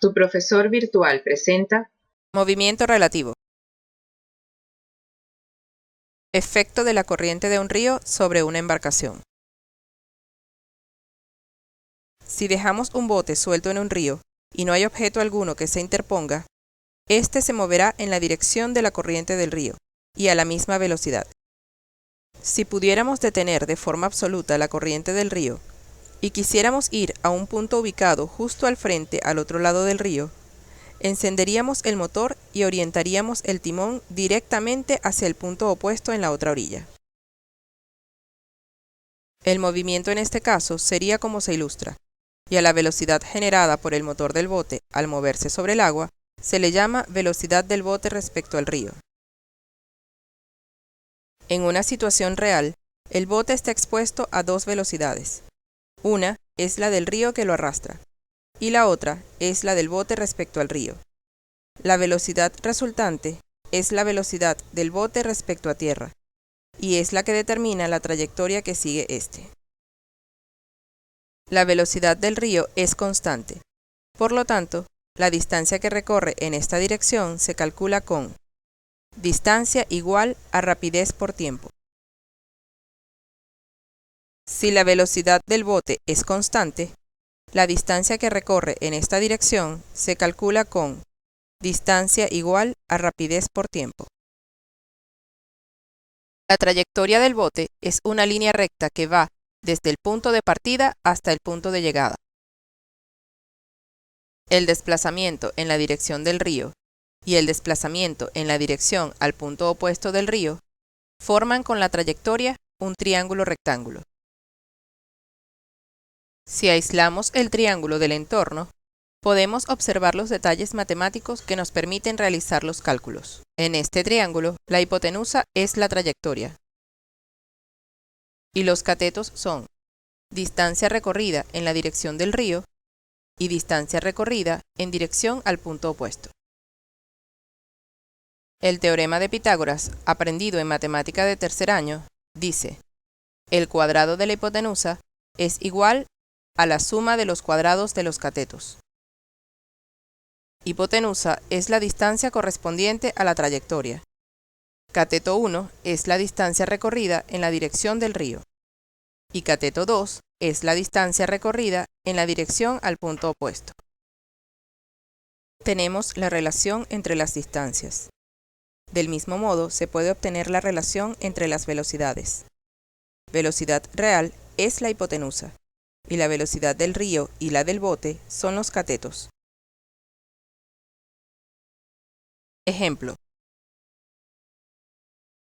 Tu profesor virtual presenta Movimiento relativo. Efecto de la corriente de un río sobre una embarcación. Si dejamos un bote suelto en un río y no hay objeto alguno que se interponga, éste se moverá en la dirección de la corriente del río y a la misma velocidad. Si pudiéramos detener de forma absoluta la corriente del río y quisiéramos ir a un punto ubicado justo al frente al otro lado del río, encenderíamos el motor y orientaríamos el timón directamente hacia el punto opuesto en la otra orilla. El movimiento en este caso sería como se ilustra, y a la velocidad generada por el motor del bote al moverse sobre el agua se le llama velocidad del bote respecto al río. En una situación real, el bote está expuesto a dos velocidades. Una es la del río que lo arrastra, y la otra es la del bote respecto al río. La velocidad resultante es la velocidad del bote respecto a tierra, y es la que determina la trayectoria que sigue este. La velocidad del río es constante, por lo tanto, la distancia que recorre en esta dirección se calcula con distancia igual a rapidez por tiempo. Si la velocidad del bote es constante, la distancia que recorre en esta dirección se calcula con distancia igual a rapidez por tiempo. La trayectoria del bote es una línea recta que va desde el punto de partida hasta el punto de llegada. El desplazamiento en la dirección del río y el desplazamiento en la dirección al punto opuesto del río forman con la trayectoria un triángulo rectángulo. Si aislamos el triángulo del entorno, podemos observar los detalles matemáticos que nos permiten realizar los cálculos. En este triángulo, la hipotenusa es la trayectoria, y los catetos son distancia recorrida en la dirección del río y distancia recorrida en dirección al punto opuesto. El teorema de Pitágoras, aprendido en matemática de tercer año, dice: el cuadrado de la hipotenusa es igual a la suma de los cuadrados de los catetos. Hipotenusa es la distancia correspondiente a la trayectoria. Cateto 1 es la distancia recorrida en la dirección del río. Y cateto 2 es la distancia recorrida en la dirección al punto opuesto. Tenemos la relación entre las distancias. Del mismo modo, se puede obtener la relación entre las velocidades. Velocidad real es la hipotenusa, y la velocidad del río y la del bote son los catetos. Ejemplo.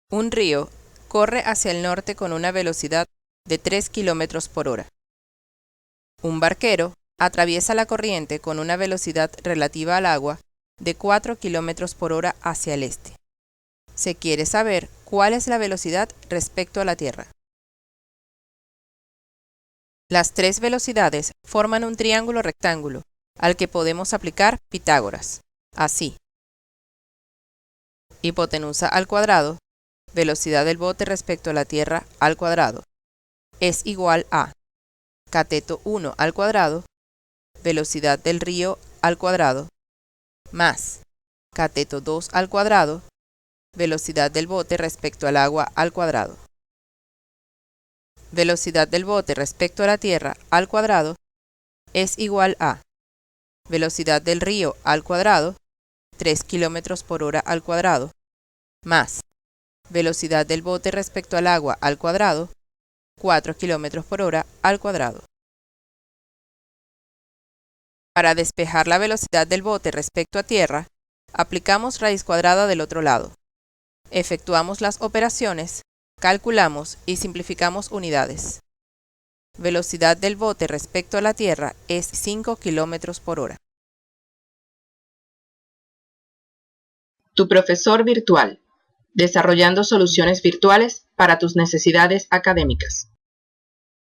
Un río corre hacia el norte con una velocidad de 3 km por hora. Un barquero atraviesa la corriente con una velocidad relativa al agua de 4 km por hora hacia el este. Se quiere saber cuál es la velocidad respecto a la tierra. Las tres velocidades forman un triángulo rectángulo al que podemos aplicar Pitágoras. Así: hipotenusa al cuadrado, velocidad del bote respecto a la tierra al cuadrado, es igual a cateto 1 al cuadrado, velocidad del río al cuadrado, más cateto 2 al cuadrado, velocidad del bote respecto al agua al cuadrado. Velocidad del bote respecto a la tierra al cuadrado es igual a velocidad del río al cuadrado, 3 km por hora al cuadrado, más velocidad del bote respecto al agua al cuadrado, 4 km por hora al cuadrado. Para despejar la velocidad del bote respecto a tierra, aplicamos raíz cuadrada del otro lado. Efectuamos las operaciones, calculamos y simplificamos unidades. Velocidad del bote respecto a la tierra es 5 km por hora. Tu profesor virtual, desarrollando soluciones virtuales para tus necesidades académicas.